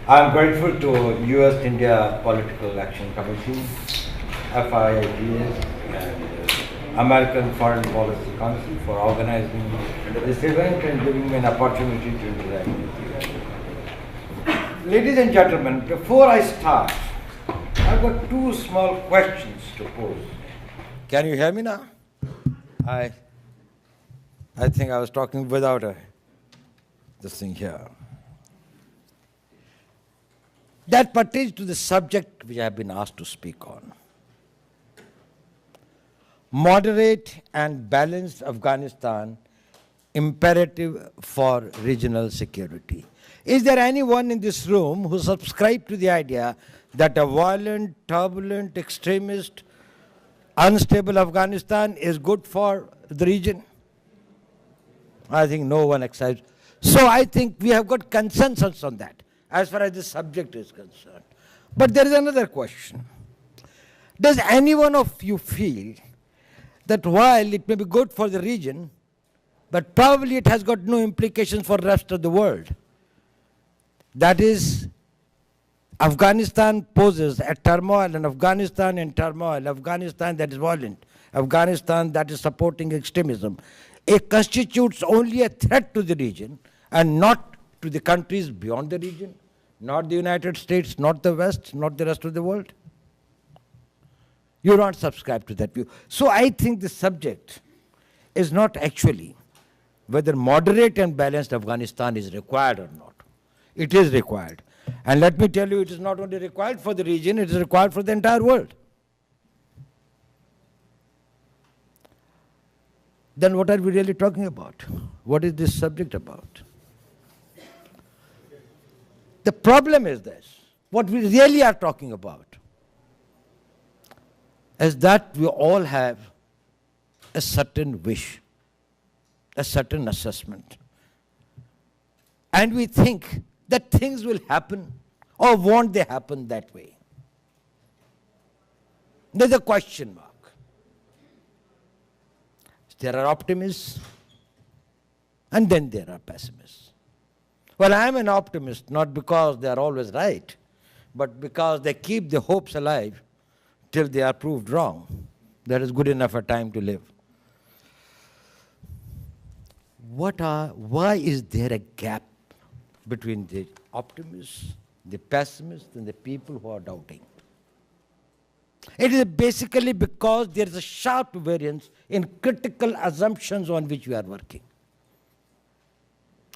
I'm grateful to US-India Political Action Committee, FIIPS, and American Foreign Policy Council for organizing this event and giving me an opportunity to interact with you. Ladies and gentlemen, before I start, I've got two small questions to pose. Can you hear me now? I think I was talking without this thing here. That pertains to the subject which I have been asked to speak on. Moderate and balanced Afghanistan, imperative for regional security. Is there anyone in this room who subscribes to the idea that a violent, turbulent, extremist, unstable Afghanistan is good for the region? I think no one accepts. So I think we have got consensus on that, as far as the subject is concerned. But there is another question. Does any one of you feel that while it may be good for the region, but probably it has got no implications for the rest of the world? That is, Afghanistan poses a turmoil, and Afghanistan in turmoil, Afghanistan that is violent, Afghanistan that is supporting extremism. It constitutes only a threat to the region and not to the countries beyond the region, not the United States, not the West, not the rest of the world. You don't subscribe to that view. So I think the subject is not actually whether moderate and balanced Afghanistan is required or not. It is required. And let me tell you, it is not only required for the region, it is required for the entire world. Then what are we really talking about? What is this subject about? The problem is this. What we really are talking about is that we all have a certain wish, a certain assessment. And we think that things will happen, or won't they happen that way? There's a question mark. There are optimists, and then there are pessimists. Well, I'm an optimist, not because they are always right, but because they keep the hopes alive till they are proved wrong. That is good enough a time to live. Why is there a gap between the optimists, the pessimists, and the people who are doubting? It is basically because there is a sharp variance in critical assumptions on which we are working.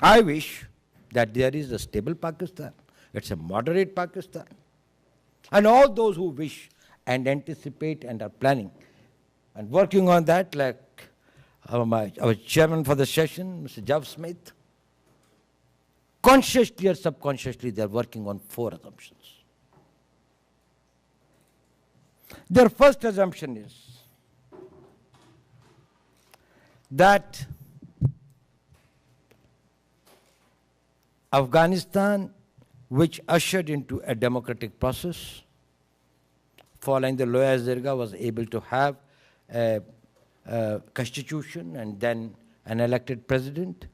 I wish that there is a stable Pakistan. It's a moderate Pakistan. And all those who wish and anticipate and are planning and working on that, like our chairman for the session, Mr. Jav Smith, consciously or subconsciously, they are working on 4 assumptions. Their first assumption is that Afghanistan, which ushered into a democratic process, following the Loya Zirga, was able to have a constitution and then an elected president.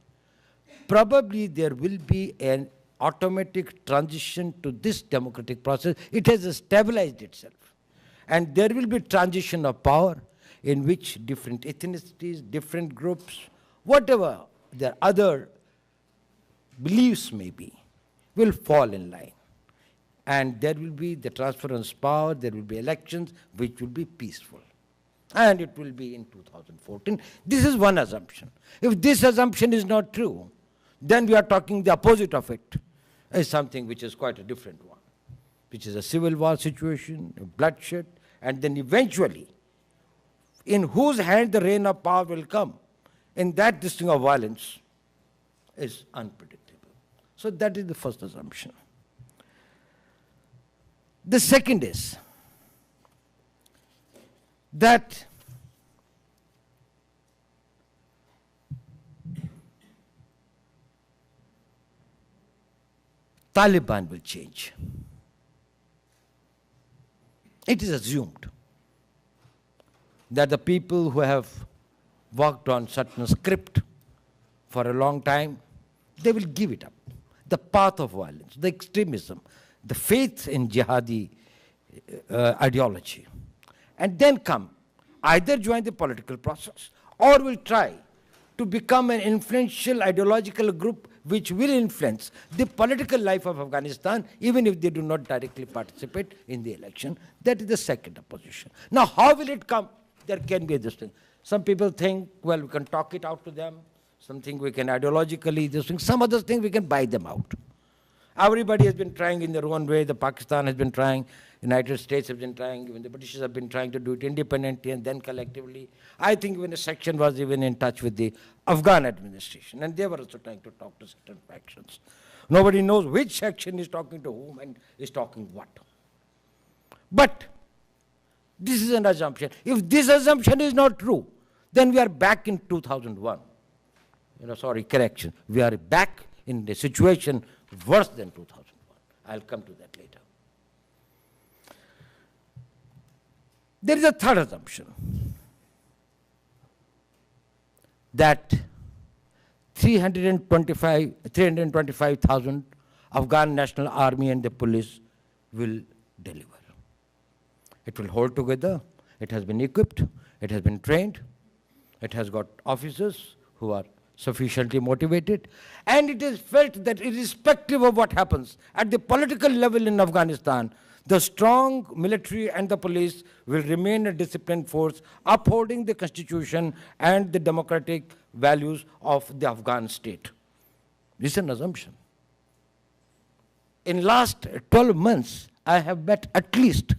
Probably there will be an automatic transition to this democratic process. It has stabilized itself. And there will be transition of power in which different ethnicities, different groups, whatever their other beliefs may be, will fall in line. And there will be the transference of power, there will be elections which will be peaceful. And it will be in 2014. This is one assumption. If this assumption is not true, then we are talking the opposite of it, is something which is quite a different one, which is a civil war situation, bloodshed, and then eventually, in whose hand the reign of power will come, in that this thing of violence is unpredictable. So that is the first assumption. The second is that Taliban will change. It is assumed that the people who have worked on certain script for a long time, they will give it up. the path of violence, the extremism, the faith in jihadi ideology, and then come, either join the political process or will try to become an influential ideological group which will influence the political life of Afghanistan, even if they do not directly participate in the election. That is the second opposition. Now, how will it come? There can be this thing. Some people think, well, we can talk it out to them. Some think we can ideologically, this thing. Some others think we can buy them out. Everybody has been trying in their own way. The Pakistan has been trying. United States have been trying. Even the British have been trying to do it independently and then collectively. I think even a section was even in touch with the Afghan administration. And they were also trying to talk to certain factions. Nobody knows which section is talking to whom and is talking what. But this is an assumption. If this assumption is not true, then we are back in 2001. Correction. We are back in the situation worse than 2001. I'll come to that later. There is a third assumption, that 325,000 Afghan National Army and the police will deliver. It will hold together. It has been equipped. It has been trained. It has got officers who are sufficiently motivated. And it is felt that irrespective of what happens at the political level in Afghanistan, the strong military and the police will remain a disciplined force, upholding the constitution and the democratic values of the Afghan state. This is an assumption. In last 12 months, I have met at least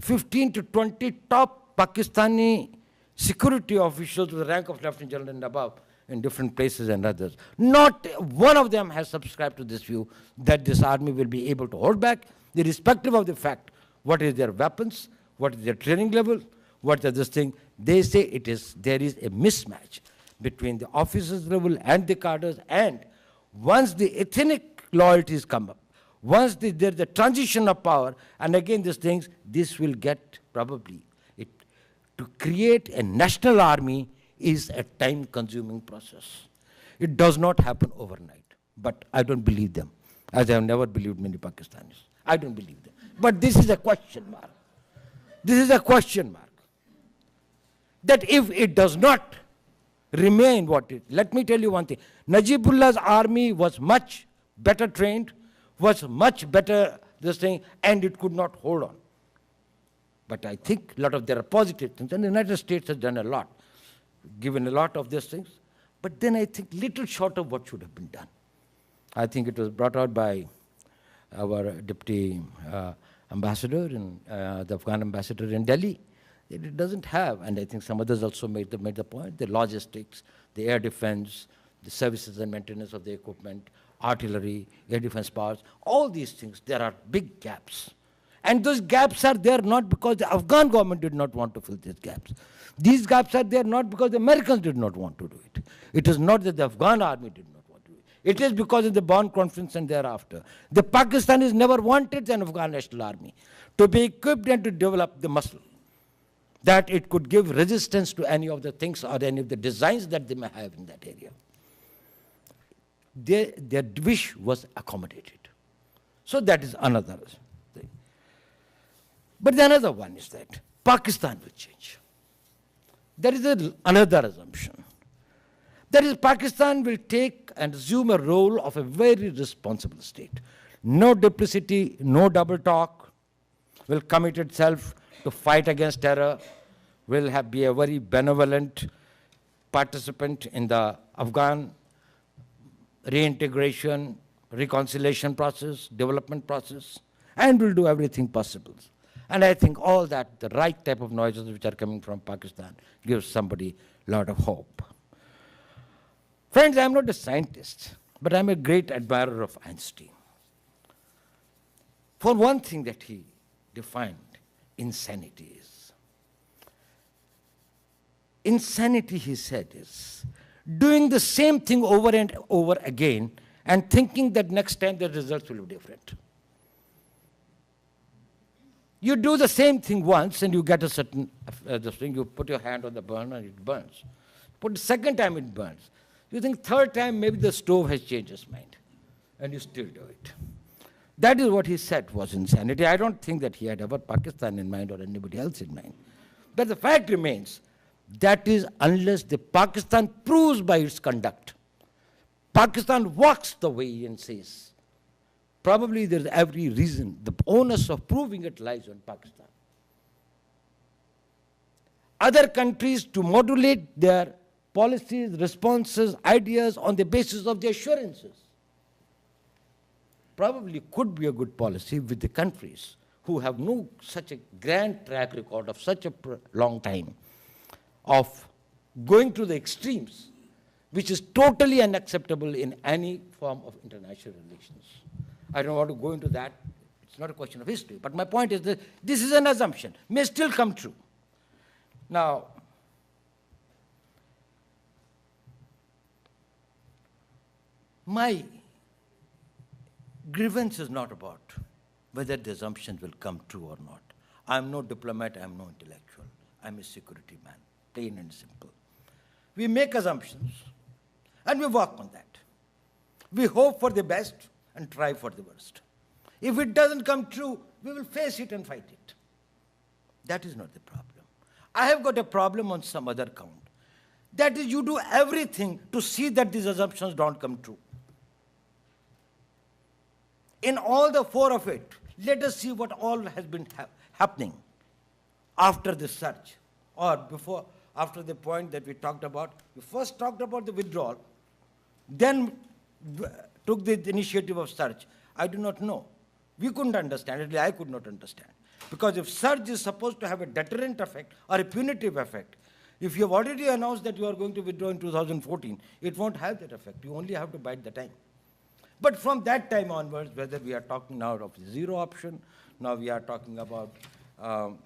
15 to 20 top Pakistani security officials with the rank of Lieutenant General and above in different places and others. Not one of them has subscribed to this view that this army will be able to hold back, irrespective of the fact what is their weapons, what is their training level, what is this thing. They say there is a mismatch between the officers level and the cadres, and once the ethnic loyalties come up, once there's the transition of power, and again these things, this will get probably, to create a national army is a time-consuming process. It does not happen overnight, but I don't believe them, as I have never believed many Pakistanis. I don't believe them. But this is a question mark. This is a question mark. That if it does not remain what it, let me tell you one thing. Najibullah's army was much better trained, was much better this thing, and it could not hold on. But I think a lot of there are positive things, and the United States has done a lot, given a lot of these things. But then I think little short of what should have been done. I think it was brought out by our deputy ambassador, and the Afghan ambassador in Delhi. It doesn't have, and I think some others also made the point, the logistics, the air defense, the services and maintenance of the equipment, artillery, air defense powers, all these things, there are big gaps. And those gaps are there not because the Afghan government did not want to fill these gaps. These gaps are there not because the Americans did not want to do it. It is not that the Afghan army did not want to do it. It is because of the Bonn Conference and thereafter. The Pakistanis never wanted an Afghan National Army to be equipped and to develop the muscle, that it could give resistance to any of the things or any of the designs that they may have in that area. Their wish was accommodated. So that is another thing. But the another one is that Pakistan will change. There is another assumption. That is, Pakistan will take and assume a role of a very responsible state. No duplicity, no double talk, will commit itself to fight against terror, will be a very benevolent participant in the Afghan reintegration, reconciliation process, development process, and will do everything possible. And I think all that, the right type of noises which are coming from Pakistan, gives somebody a lot of hope. Friends, I'm not a scientist, but I'm a great admirer of Einstein. For one thing that he defined, insanity is. Insanity, he said, is doing the same thing over and over again and thinking that next time the results will be different. You do the same thing once and you get a certain thing. You put your hand on the burner and it burns. Put the second time it burns. You think third time maybe the stove has changed its mind. and you still do it. That is what he said was insanity. I don't think that he had ever Pakistan in mind or anybody else in mind. But the fact remains, that is unless the Pakistan proves by its conduct, Pakistan walks the way and says, probably there's every reason, the onus of proving it lies on Pakistan. Other countries to modulate their policies, responses, ideas on the basis of the assurances. Probably could be a good policy with the countries who have no such a grand track record of such a long time of going to the extremes, which is totally unacceptable in any form of international relations. I don't want to go into that. It's not a question of history. But my point is that this is an assumption, may still come true. Now, my grievance is not about whether the assumptions will come true or not. I'm no diplomat, I'm no intellectual. I'm a security man, plain and simple. We make assumptions and we work on that. We hope for the best and try for the worst. If it doesn't come true, we will face it and fight it. That is not the problem. I have got a problem on some other count. That is, you do everything to see that these assumptions don't come true. In all the four of it, let us see what all has been happening after the surge, or before, after the point that we talked about. We first talked about the withdrawal, then took the initiative of surge. I do not know. We couldn't understand, at least I could not understand. Because if surge is supposed to have a deterrent effect or a punitive effect, if you have already announced that you are going to withdraw in 2014, it won't have that effect. You only have to bide the time. But from that time onwards, whether we are talking now of the zero option, now we are talking about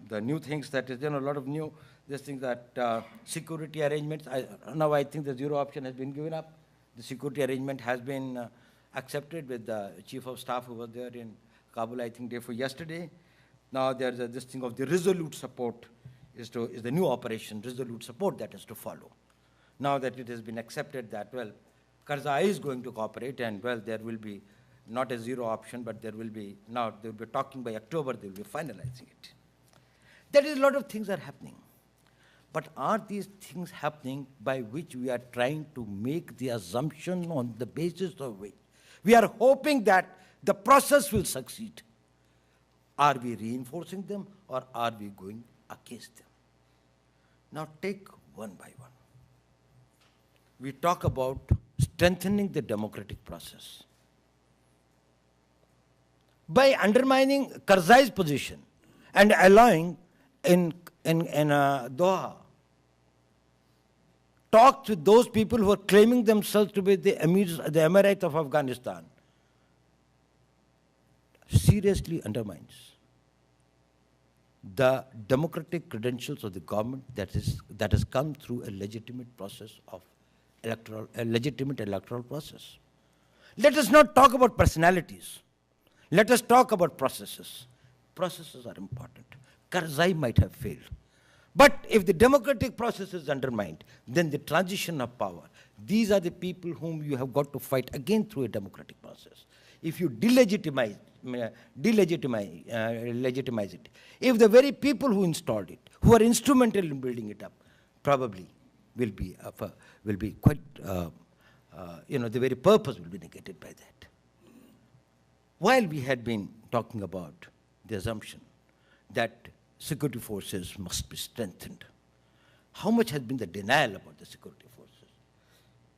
the new things that is, a lot of new, this thing that security arrangements. Now I think the zero option has been given up. The security arrangement has been accepted with the chief of staff who was there in Kabul, I think, day for yesterday. Now there's this thing of the resolute support is the new operation, resolute support that is to follow. Now that it has been accepted that, well, Karzai is going to cooperate and, well, there will be not a zero option, but there will be, now they will be talking by October, they will be finalizing it. That is, a lot of things are happening. But are these things happening by which we are trying to make the assumption on the basis of which we are hoping that the process will succeed? Are we reinforcing them or are we going against them? Now take one by one. We talk about strengthening the democratic process. By undermining Karzai's position and allowing in Doha talks with those people who are claiming themselves to be the Emirates of Afghanistan, seriously undermines the democratic credentials of the government that has come through a legitimate process of legitimate electoral process. Let us not talk about personalities. Let us talk about processes. Processes are important. Karzai might have failed. But if the democratic process is undermined, then the transition of power, these are the people whom you have got to fight again through a democratic process. If you delegitimize it, if the very people who installed it, who are instrumental in building it up, probably will be quite, the very purpose will be negated by that. While we had been talking about the assumption that security forces must be strengthened, how much has been the denial about the security forces?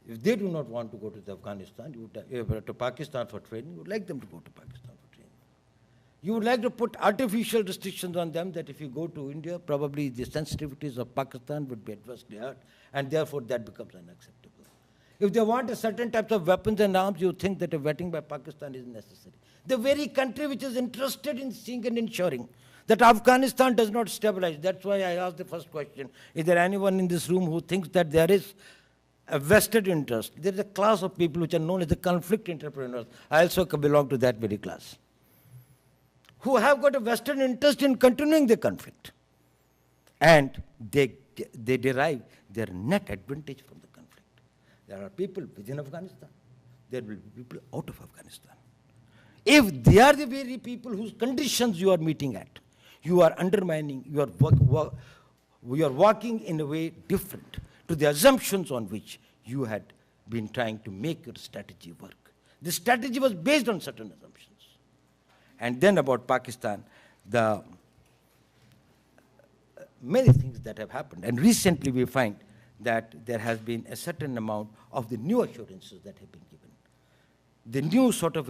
If they do not want to go to Afghanistan, to Pakistan for training, you would like them to go to Pakistan for training. You would like to put artificial restrictions on them that if you go to India, probably the sensitivities of Pakistan would be adversely hurt, and therefore that becomes unacceptable. If they want a certain types of weapons and arms, you think that a vetting by Pakistan is necessary. The very country which is interested in seeing and ensuring that Afghanistan does not stabilize. That's why I asked the first question. Is there anyone in this room who thinks that there is a vested interest? There is a class of people which are known as the conflict entrepreneurs. I also belong to that very class, who have got a vested interest in continuing the conflict. And they derive their net advantage from the conflict. There are people within Afghanistan. there will be people out of Afghanistan. If they are the very people whose conditions you are meeting at, you are undermining, we are working in a way different to the assumptions on which you had been trying to make your strategy work. The strategy was based on certain assumptions. And then about Pakistan, the many things that have happened. And recently we find that there has been a certain amount of the new assurances that have been given. The new sort of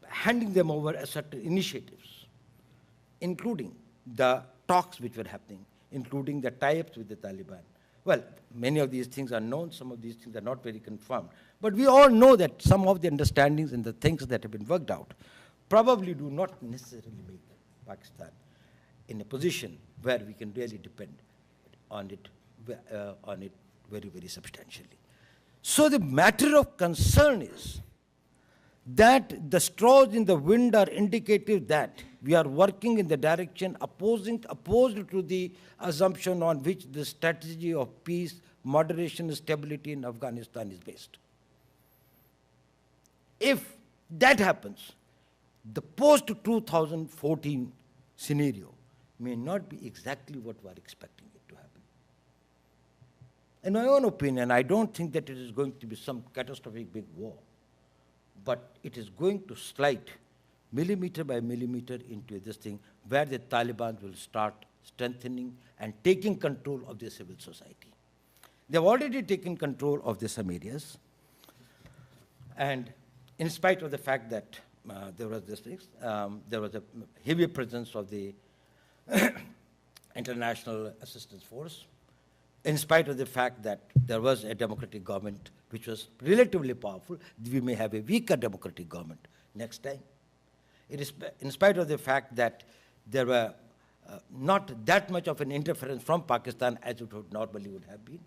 handing them over a certain initiatives, including the talks which were happening, including the tie-ups with the Taliban. Well, many of these things are known, some of these things are not very confirmed. But we all know that some of the understandings and the things that have been worked out probably do not necessarily make Pakistan in a position where we can really depend on it very, very substantially. So the matter of concern is that the straws in the wind are indicative that we are working in the direction opposed to the assumption on which the strategy of peace, moderation, and stability in Afghanistan is based. If that happens, the post-2014 scenario may not be exactly what we are expecting it to happen. In my own opinion, I don't think that it is going to be some catastrophic big war, but it is going to slide millimeter by millimeter into this thing where the Taliban will start strengthening and taking control of the civil society. They have already taken control of some areas, and in spite of the fact that there was a heavy presence of the International Assistance Force, in spite of the fact that there was a democratic government which was relatively powerful, we may have a weaker democratic government next time. It is in spite of the fact that there were not that much of an interference from Pakistan as it normally would have been,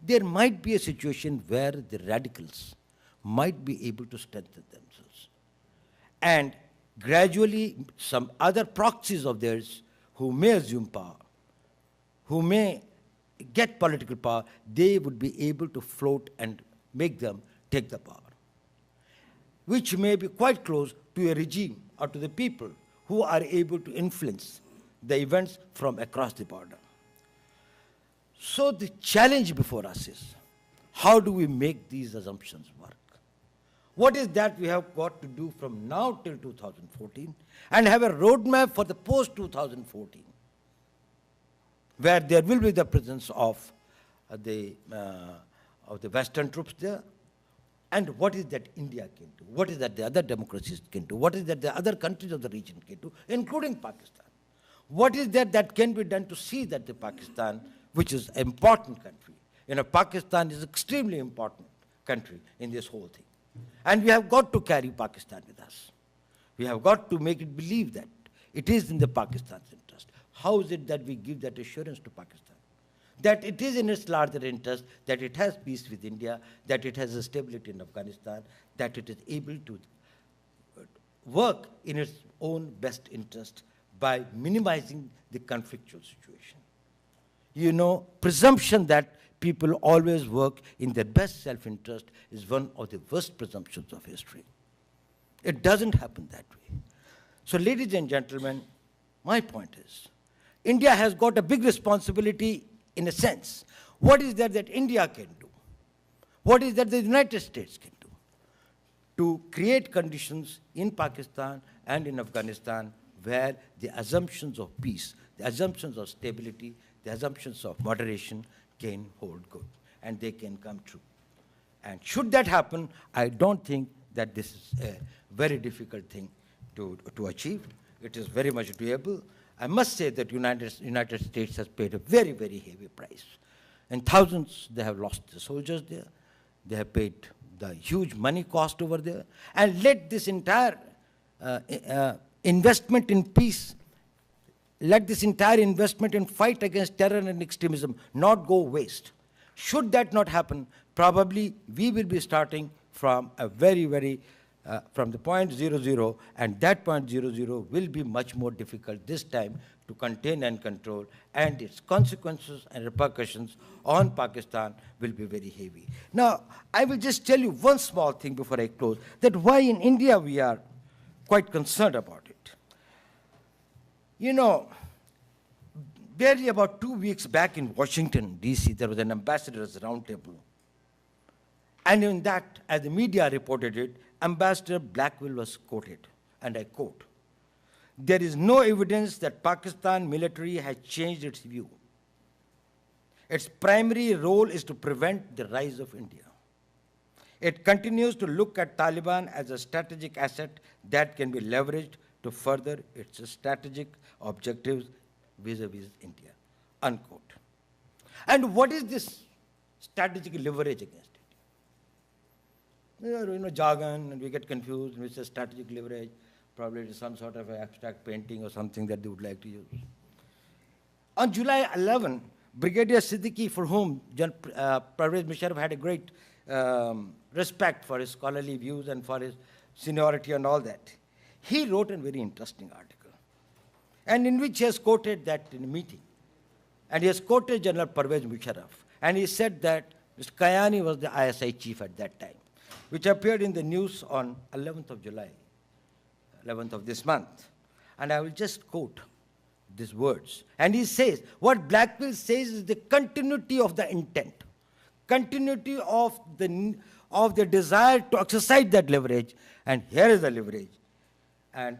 there might be a situation where the radicals might be able to strengthen themselves. And gradually, some other proxies of theirs who may assume power, who may get political power, they would be able to float and make them take the power, which may be quite close to a regime or to the people who are able to influence the events from across the border. So the challenge before us is, how do we make these assumptions work? What is that we have got to do from now till 2014 and have a roadmap for the post-2014, where there will be the presence of the Western troops there, and what is that India can do? What is that the other democracies can do? What is that the other countries of the region can do, including Pakistan? What is that can be done to see that the Pakistan, which is an important country, Pakistan is an extremely important country in this whole thing. And we have got to carry Pakistan with us. We have got to make it believe that it is in the Pakistan's interest. How is it that we give that assurance to Pakistan? That it is in its larger interest, that it has peace with India, that it has a stability in Afghanistan, that it is able to work in its own best interest by minimizing the conflictual situation. Presumption that people always work in their best self-interest is one of the worst presumptions of history. It doesn't happen that way. So, ladies and gentlemen, my point is, India has got a big responsibility in a sense. What is that India can do? What is that the United States can do? To create conditions in Pakistan and in Afghanistan where the assumptions of peace, the assumptions of stability, the assumptions of moderation can hold good and they can come true. And should that happen, I don't think that this is a very difficult thing to achieve. It is very much doable. I must say that United States has paid a very, very heavy price. And thousands, they have lost the soldiers there. They have paid the huge money cost over there. And let this entire investment in peace, let this entire investment in fight against terror and extremism not go waste. Should that not happen, probably we will be starting from a very, very from the point 00, and that point 00 will be much more difficult this time to contain and control, and its consequences and repercussions on Pakistan will be very heavy. Now, I will just tell you one small thing before I close, that why in India we are quite concerned about it. You know, barely about 2 weeks back in Washington, D.C., there was an ambassador's roundtable. And in that, as the media reported it, Ambassador Blackwell was quoted, and I quote, "There is no evidence that Pakistan military has changed its view. Its primary role is to prevent the rise of India. It continues to look at Taliban as a strategic asset that can be leveraged to further its strategic objectives vis-a-vis India," unquote. And what is this strategic leverage against India? You know, jargon, and we get confused, and we say strategic leverage, probably it is some sort of abstract painting or something that they would like to use. On July 11, Brigadier Siddiqui, for whom Pervez Musharraf had a great respect for his scholarly views and for his seniority and all that, he wrote a very interesting article, and in which he has quoted that in a meeting. And he has quoted General Pervez Musharraf, and he said that Mr. Kayani was the ISI chief at that time, which appeared in the news on 11th of July, 11th of this month. And I will just quote these words. And he says, what Blackwell says is the continuity of the intent, continuity of the desire to exercise that leverage, and here is the leverage. And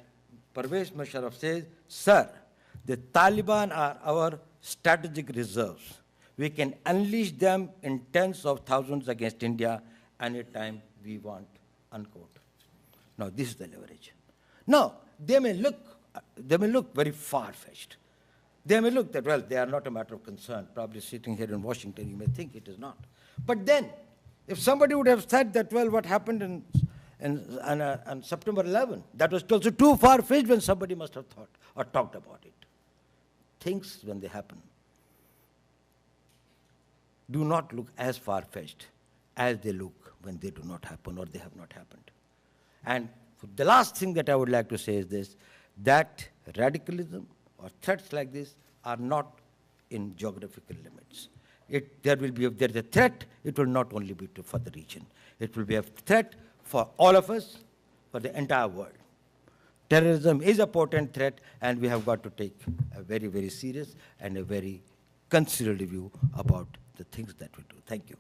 Pervez Musharraf says, "Sir, the Taliban are our strategic reserves. We can unleash them in tens of thousands against India anytime we want," unquote. Now, this is the leverage. Now, they may look very far-fetched. They may look that, well, they are not a matter of concern. Probably sitting here in Washington, you may think it is not. But then, if somebody would have said that, well, what happened on September 11, that was also too far-fetched, when somebody must have thought or talked about it. Things, when they happen, do not look as far-fetched as they look when they do not happen or they have not happened. And the last thing that I would like to say is this, that radicalism or threats like this are not in geographical limits. If there is a threat, it will not only be for the region. It will be a threat for all of us, for the entire world. Terrorism is a potent threat, and we have got to take a very, very serious and a very considered view about the things that we do. Thank you.